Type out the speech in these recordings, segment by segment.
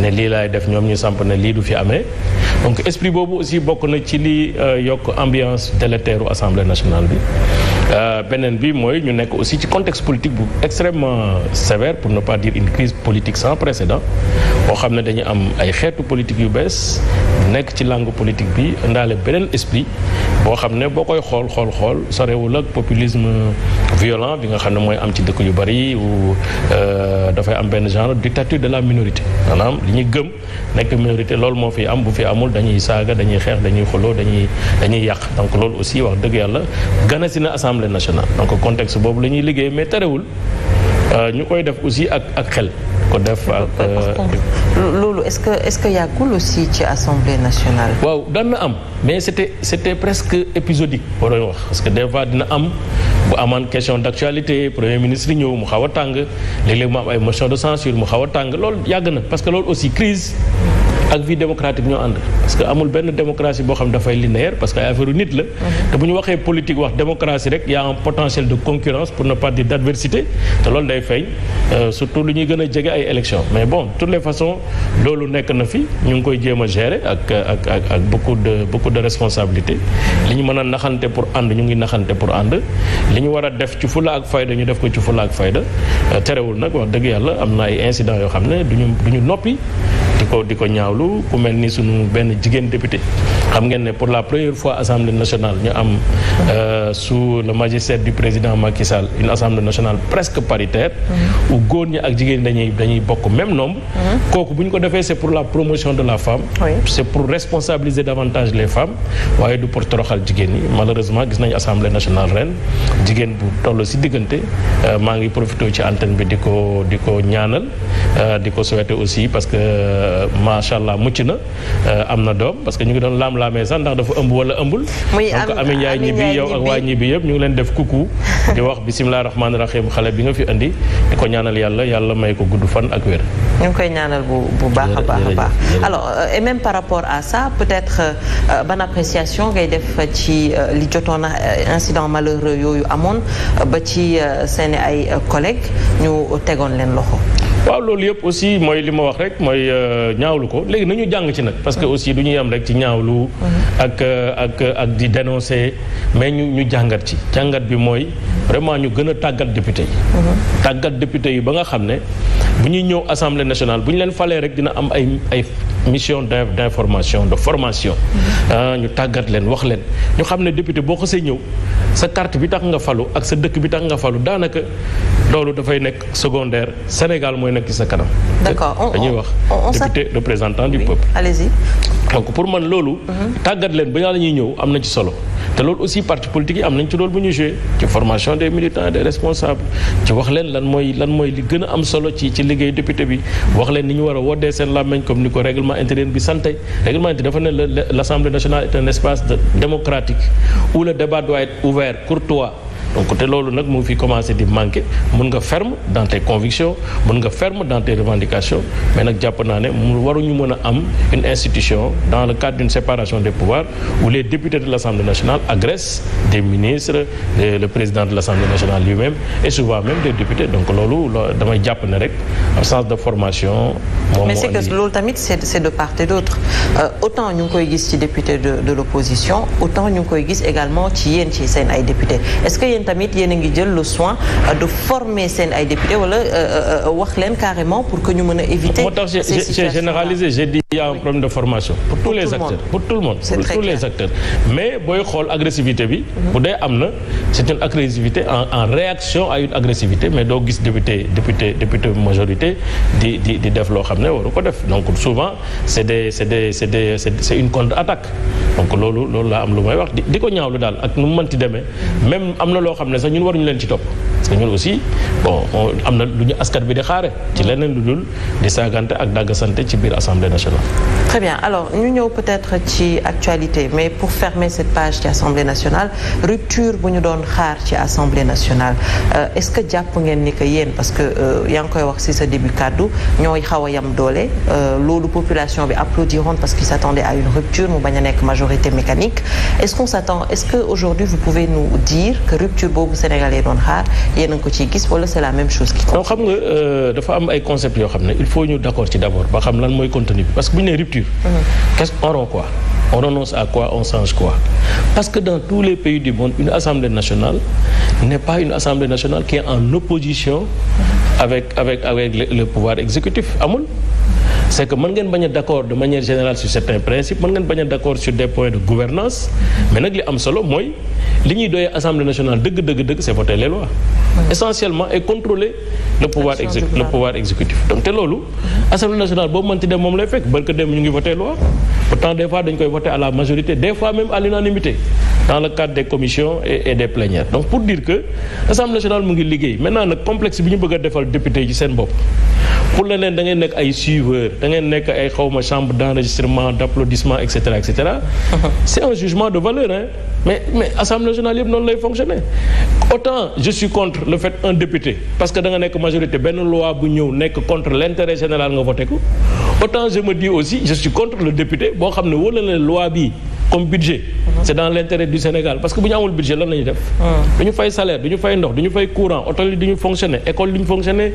ne lii laay def ñoom ñu samp ne lii du fi amee donc esprit boobu aussi bokk na ci li yokk ambiance délétère u Assemblée nationale bi beneen bi mooy ñu nekk aussi ci contexte politique bu extrêmement sévère pour ne pas dire une crise politique sans précédent boo xam ne dañu am ay xeetu politique yu bees nekk ci langue politique bi ndaale beneen esprit boo xam ne boo koy xool sorewul ak populisme violent bi nga xam ne mooy am ci dëkk yu bari ou dafay am benn genre dictature de la minorité maanaam li ñu gëm nekk minorité loolu moo fi am bu fi amul dañuy saaga dañuy xeex dañuy xuloo dañuy yàq donc loolu aussi wax dëgg yàlla gana si na Assemblée nationale donc contexte boobu la ñuy liggéey mais terewul ñu koy def aussi ak xel ko def ak loolu est-ce que yàggul aussi ci Assemblée nationale. waaw daan na am mais c'était presque épisodique waroon wax parce que des fois dina am bu amaan question d'actualité premier ministre yi ñëw mu xaw a tàng léeg-léeg mu am ay motion de censure mu xaw a tàng loolu yàgg na parce que loolu aussi crise ak vie démocratique ñoo ànd parce que amul benn démocratie boo xam dafay linéaire parce que ay affaire nit la te bu ñu waxee politique wax démocratie rek y a un potentiel de concurrence pour ne pas dire d'adversité te loolu day feeñ surtout lu ñuy gën a jege ay élections mais bon de toutes les façons loolu nekk na fi ñu ngi koy jéem a gérer ak beaucoup de responsabilité li ñu mën a naxante pour ànd ñu ngi naxante pour ànd li ñu war a def ci fulla ak fayda ñu def ko ci fulla ak fayda terewul nag wax dëgg yàlla am na ay incidents yoo xam ne duñu noppi di ko ñaawlu ku mel ni sunu benn jigéen député xam ngeen ne pour la première fois Assemblée nationale ñu am sous le magistère du président Macky Sall une Assemblée nationale presque paritaire où góor ñi ak jigéen dañuy bokk même nombre kooku bu ñu ko defee c'est pour la promotion de la femme c'est pour responsabiliser davantage les femmes waaye du pour toroxal jigéen ñi malheureusement gis nañu Assemblée nationale ren jigéen bu toll ci diggante maa ngi profité ci antenne bi di ko ñaanal di ko souhaiter aussi parce que macha allah mucc na am na doom parce que ñu ngi doon laam-laamee sax ndax dafa ëmb wala ëmbul donc Ami Ndiaye ñibbi yow ak waa ñibbi yëpp ñu ngi leen def coucou di wax bisimilah rahmaani rahim xale bi nga fi indi di ko ñaanal yàlla may ko gudd fan ak wér ñu ngi koy ñaanal bu baax a baax alors et même par rapport à ça peut-être ban appréciation ngay def ci li jotoon incident malheureux yooyu amoon ba ci seen ay collègues ñu tegoon leen loxo. waaw loolu yëpp aussi mooy li ma wax rek mooy ñaawlu ko léegi nañu jàng ci nag parce que aussi du ñuy am rek ci ñaawlu ak di dénoncer mais ñu jàngat bi mooy vraiment ñu gën a tàggat député yi tàggat député yi ba nga xam ne bu ñuy ñëw Assemblée nationale bu ñu leen falee rek dina am ay mission d'information de formation ñu tàggat leen wax leen ñu xam ne député boo xasee ñëw sa carte bi tax nga falu ak sa dëkk bi tax nga falu daanaka loolu dafay nekk secondaire Sénégal mooy nekk ci sa kanam. D'accord dañuy wax député représentant du peuple. Allez-y. donc pour man loolu. tàggat leen ba la ñuy ñëw am na ci solo. te loolu aussi parti politique yi am nañ ci rôle bu ñu joué ci formation des militants des responsables ci wax leen lan mooy li gën a am solo ci liggéey député bi wax leen ni ñu war a woddee seen làmmiñ comme ni ko règlement intérieur bi santé règlement intérieur dafa ne l'Assemblée nationale est un espace démocratique où le débat doit être ouvert courtois. donc te loolu nag mu ngi fi commencé di manquer mun nga ferme dans tes convictions mun nga ferme dans tes revendications mais nag jàpp naa ne waruñu mën a am une institution dans le cadre d'une séparation des pouvoirs où les députés de l'Assemblée nationale agressent des ministres le président de l'Assemblée nationale lui-même et souvent même des députés donc loolu damay jàpp ne rek absence de formation moom mais c'est que loolu tamit c'est de part et d'autre autant ñu ngi koy gis ci député de l'opposition autant ñu ngi koy gis également ci yéen ci seen ay députés est-ce que tamit yéen a ngi jël le soin de former seen ay députés wala wax leen carrément pour que ñu mën a éviter. moo tax j'ai généralisé j'ai dit il y a un problème de formation. pour tous les acteurs pour tout le monde. pour tous les acteurs mais booy xool agressivité bi. bu dee am na c'est une agressivité en réaction à une agressivité mais doo gis député majorité di def loo xam ne waru ko def donc souvent c'est une contre-attaque donc loolu laa am lu may wax di ko ñaawlu daal ak nu mu mënti demee même am na loo xam ne sax ñun waruñu leen ci topp parce que ñun aussi bon am na lu ñu askan bi di xaare ci leneen lu dul di saagante ak dàggasante ci biir Assemblée nationale. Très bien alors ñu ñëw peut-être ci actualité mais pour fermer cette page ci Assemblée nationale rupture bu ñu doon xaar ci Assemblée nationale est-ce que jàpp ngeen ni que yéen parce que yaa ngi koy wax ci sa début kàddu ñooy xaw a yam doole loolu population bi applaudiront parce qu'ils s'attendaient à une rupture mu bañ a nekk majorité mécanique est-ce que aujourd'hui vous pouvez nous dire que rupture boobu sénégalais doon xaar yéen a ngi ko ciy gis wala c'est la même chose qui non xam nga dafa am ay concepts yoo xam ne il faut ñu d'accord ci d'abord ba xam lan mooy contenu bi parce que bu ñu nee rupture qu'est-ce qu'on rompt quoi on renonce à quoi on change quoi parce que dans tous les pays du monde une assemblée nationale n'est pas une assemblée nationale qui est en opposition avec le pouvoir exécutif amul c'est que mën ngeen bañ a d'accord de manière générale sur certains principes mën ngeen bañ a d'accord sur des points de gouvernance mais nag li am solo mooy li ñuy doyee assemblée nationale dëgg c'est voter les lois essentiellement et contrôler le pouvoir exécutif donc te loolu assemblée nationale boobu mënti dem moom lay fekk barka dem ñu ngi voter loi pourtant des fois dañ koy voter à la majorité des fois même à l'unanimité dans le cadre des commissions et des plénières donc pour dire que assemblée nationale mu ngi liggéey maintenant nag complexe bi ñu bëgg a defal député yi ci seen bopp pour leneen da ngeen nekk ay suiveurs da ngeen nekk ay xawma chambre d'enregistrement d'applaudissement etc c'est un jugement de valeur hein mais assemblée nationale yëpp noonu lay fonctionner autant je suis contre le fait un député parce que da nga nekk majorité benn loi bu ñëw nekk contre l'intérêt général nga voté ko autant je me dis aussi je suis contre le député boo xam ne wóor na loi bi comme budget c'est dans l'intérêt du Sénégal parce que bu ñu amul budget lan la ñuy def du ñu fay salaire du ñu fay ndox du ñu fay courant hôtel yi du ñu fonctionner école du ñu fonctionner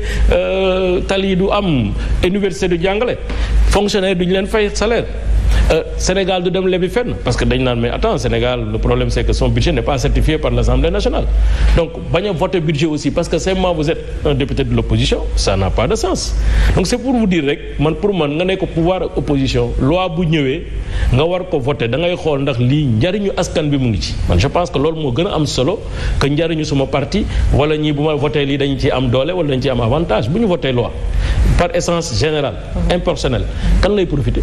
tali yi du am université du jàngale fonctionnaire du ñu leen fay salaire Sénégal du dem lebi fenn parce que dañ naan mais attends Sénégal le problème c'est que son budget n'est pas certifié par l'Assemblée nationale donc bañ a voter budget aussi parce que simplement vous êtes un député de l'opposition ça n'a pas de sens donc c'est pour vous dire rek pour man nga nekk pouvoir ak opposition loi bu ñëwee nga war ko voter da ngay xool ndax lii njariñu askan bi mu ngi ci man je pense que loolu moo gën a am solo que njariñu suma parti wala ñii bu ma voter lii dañu ci am doole wala dañu ci am avantage bu ñu voter loi par essence générale impersonnelle kan lay profiter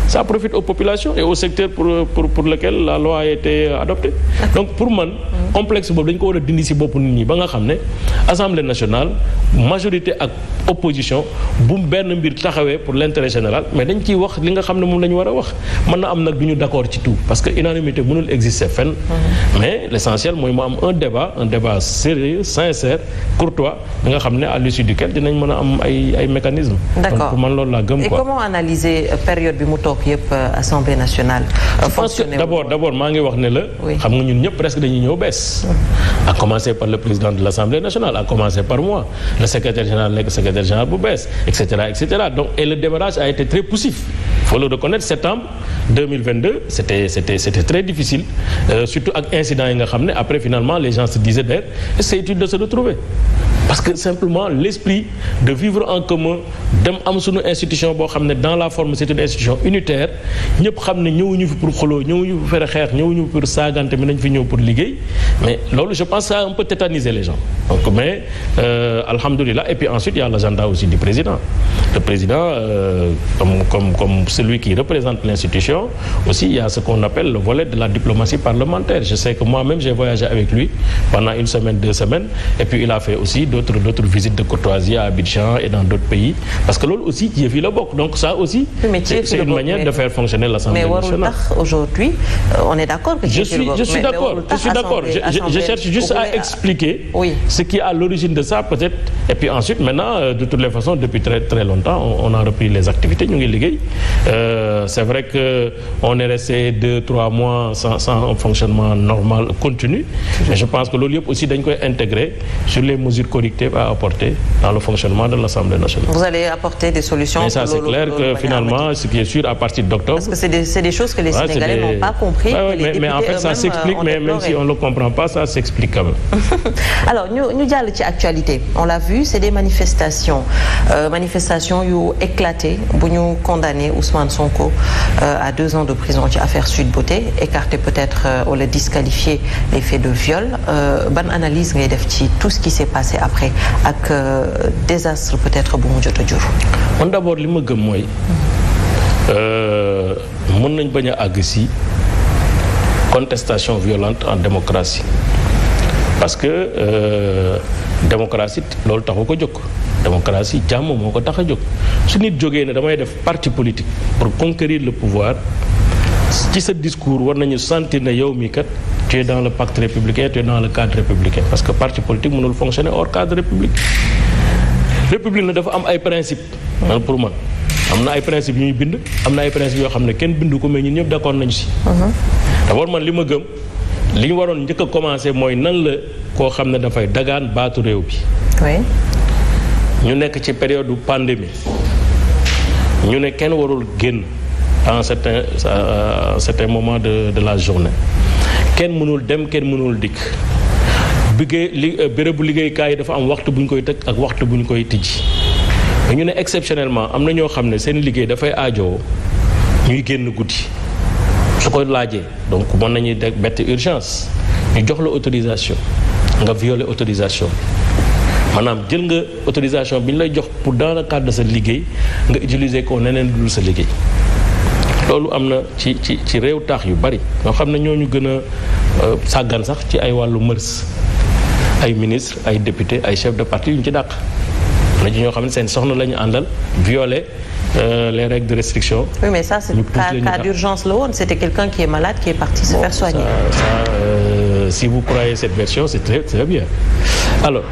ça profite aux populations et au secteur pour lequel la loi a été adoptée donc pour man complexe boobu dañ ko war a dindi ci bopp nit ñi ba nga xam ne Assemblée nationale majorité ak opposition bu benn mbir taxawee pour l'intérêt général mais dañ ciy wax li nga xam ne moom la ñu war a wax mën na am nag du ñu d'accord ci tout parce que unanimité mënul exister fenn mais l'essentiel mooy mu am un débat sérieux sincère courtois bi nga xam ne à l'issue duquel dinañ mën a am ay mécanismes donc pour man loolu laa gëm quoi. Et comment analyser période bi mu toog yëpp Assemblée nationale fonctionner d'abord maa ngi wax ne la xam nga ñun ñëpp presque dañuy ñëw bees à commencer par le président de l'Assemblée nationale à commencer par moi le secrétaire général nekk secrétaire général bu bees etc donc et le démarrage a été très poussif faut le reconnaître septembre 2022 c'était très difficile surtout ak incidents yi nga xam ne après finalement les gens se disaient d'ailleurs c'est utile de se retrouver parce que simplement l'esprit de vivre en commun dem am suñu institution boo xam ne dans la forme c'est une institution unitaire ñëpp xam ne ñëwuñu fi pour xuloo ñëwuñu fi fere xeex ñëwuñu fi pour saagante mais nañ fi ñëw pour liggéey mais loolu je pense que ça a un peu tétanisé les gens donc mais alhamdoulilah et puis ensuite il y a l'agenda aussi du président le président comme celui qui représente l'institution aussi il y a ce qu'on appelle le volet de la diplomatie parlementaire je sais que moi-même j'ai voyagé avec lui pendant une semaine 2 semaines et puis il a fait aussi d'autres visites de courtoisie à Abidjan et dans d'autres pays parce que loolu aussi ci yëf yi la bokk donc ça aussi c'est une manière de faire fonctionner l'Assemblée nationale. Mais warul tax aujourd'hui on est d'accord que je suis d'accord je cherche juste à expliquer ce qui est à l'origine de ça peut-être et puis ensuite maintenant de toutes les façons depuis très très longtemps on a repris les activités ñu ngi liggéey c'est vrai que on est resté 2-3 mois sans un fonctionnement normal continu mais je pense que loolu yëpp aussi dañ koy intégrer sur les mesures correctives à apporter dans le fonctionnement de l'Assemblée nationale. Vous allez apporter des solutions. Mais ça c'est clair que finalement ce qui est sûr à partir d'octobre. Parce que c'est des choses que les Sénégalais n'ont pas compris. Mais en fait ça s'explique mais même si on le comprend pas ça s'explique quand même. Alors ñu jàll ci actualité on l'a vu c'est des manifestations yu éclatées bu ñu condamné Ousmane Sonko à 2 ans de prison ci affaire Sweet Beauté écarté peut-être wala disqualifié les faits de viol ban analyse ngay def ci tout ce qui s'est passé après ak désastre peut-être bu mu jot a jur. man d'abord li ma gëm mooy mën nañ bañ a àgg ci contestation violente en démocratie parce que démocratie loolu taxu ko jóg démocratie jàmm moo ko tax a jóg su nit jógee ne damay def parti politique pour conquérir le pouvoir ci sa discours war nañu sentir ne yow mii kat tu es dans le pacte républicain tu es dans le cadre républicain parce que parti politique mënul fonctionner hors cadre république na dafa am ay principes man pour man am na ay principes yu ñuy bind am na ay principes yoo xam ne kenn bindu ko mais ñun ñëpp d'accord nañu ci d'abord man li ma gëm li ñu waroon njëkk a commencé mooy nan la koo xam ne dafay dagaan baatu réew bi. oui. ñu nekk ci période pandémie ñu ne kenn warul génn à un certain moment de la journée kenn mënul dem kenn mënul dikk bérébu liggéeykaay yi dafa am waxtu bu ñu koy tëj ak waxtu bu ñu koy tijji ñu ne exceptionnellement am na ñoo xam ne seen liggéey dafay aajowoo ñuy génn guddi su ko laajee donc mën nañuy bett urgence ñu jox la autorisation nga violer autorisation maanaam jël nga autorisation bi ñu lay jox pour dans le cadre de sa liggéey nga utiliser ko neneen dul sa liggéey loolu am na ci réew taax yu bari ñoo xam ne ñooñu gën a sàggan sax ci ay wàllu mërs ay ministre ay député ay chef de parti yu ñu ci dàq na ci ñoo xam ne seen soxna la ñu àndal violer les règles de restriction. Oui, mais ça c'est cas d'urgence la woon, c'était quelqu'un qui est malade qui est parti se faire soigner. Si vous croyez cette version, c'est très très bien. Alors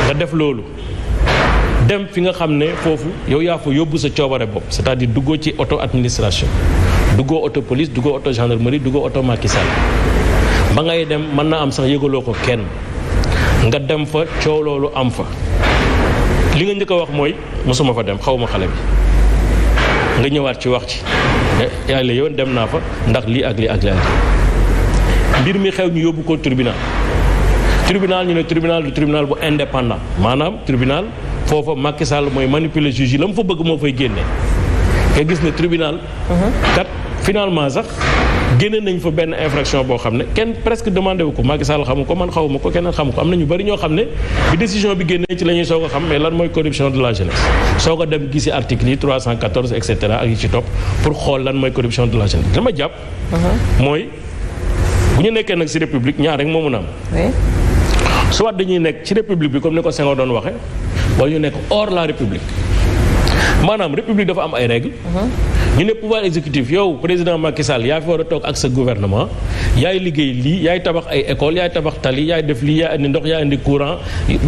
nga def loolu dem fi nga xam ne foofu yow yaa fa yóbbu sa coobare bopp c'est-à-dire duggoo ci auto administration duggoo auto police duggoo auto gendarmerie duggoo auto Macky Sall ba ngay dem mën na am sax yëgaloo ko kenn nga dem fa coow loolu am fa li nga njëkk a wax mooy mosuma fa dem xawma xale bi nga ñëwaat ci wax ci yàlla yoon dem naa fa ndax lii ak lii ak lii mbir mi xew ñu yóbbu ko tribunal ñu ne tribunal du tribunal bu indépendant maanaam tribunal foofa Macky Sall mooy manipuler juge yi la mu fa bëgg moo fay génne nga gis ne tribunal kat finalement sax génne nañ fa benn infraction boo xam ne kenn presque demandé wu ko Macky Sall xamu ko man xawuma ko keneen xamu ko am na ñu bari ñoo xam ne bi décision bi génnee ci la ñuy soog a xam mais lan mooy corruption de la jeunesse soog a dem gisi article yi 314 et cetera ak yi ci topp pour xool lan mooy corruption de la jeunesse dama jàpp mooy bu ñu nekkee nag ci république ñaar rek moo mën a am soit dañuy nekk ci république bi comme ni ko Senghor doon waxee wala ñu nekk hors la république maanaam république dafa am ay règles ñu ne pouvoir exécutif yow président Macky Sall yaa fi war a toog ak sa gouvernement yaay liggéey lii yaay tabax ay école yaay tabax tali yaay def lii yaay indi ndox yaay indi courant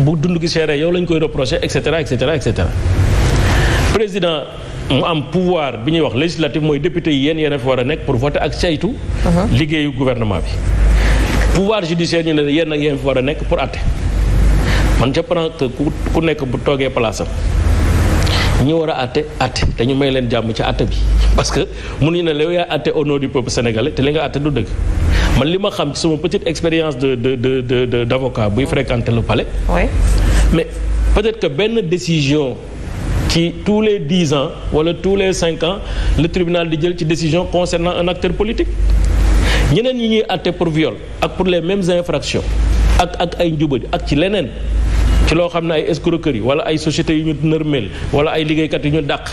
bu dund gi seere yow lañ koy reprocher et cetera et cetera et cetera président mu am pouvoir bi ñuy wax législatif mooy député yi yéen a fi war a nekk pour voter ak saytu liggéeyu gouvernement bi pouvoir judiciaire ñu ne yéen ak yéen fi war a nekk pour atte man je prends que ku nekk bu toogee place am ñi war a atte te ñu may leen jàmm ci atte bi parce que mënuñu ne yow yaa atte au nom du peuple sénégalais te li nga atte du dëgg man li ma xam ci sama petite expérience d'avocat buy fréquenter le palais mais peut-être que benn décision ci tous les 10 ans wala tous les 5 ans le tribunal di jël ci décision concernant un acteur politique ñeneen ñi ñuy àtte pour viol ak pour les mêmes infractions ak ay njubadi ak ci leneen ci loo xam ne ay escroquerie wala ay sociétés yu ñu nërmeel wala ay liggéeykat yu ñu dàq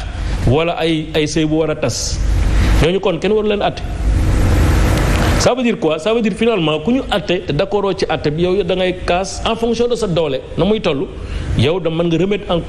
wala ay sëy bu war a tas ñooñu kon kenn waru leen àtte ça veut dire quoi ça veut dire finalement ku ñu àtte te d'accord ci àtte bi yow da ngay kaas en fonction de sa doole na muy toll yow da mën nga remettre en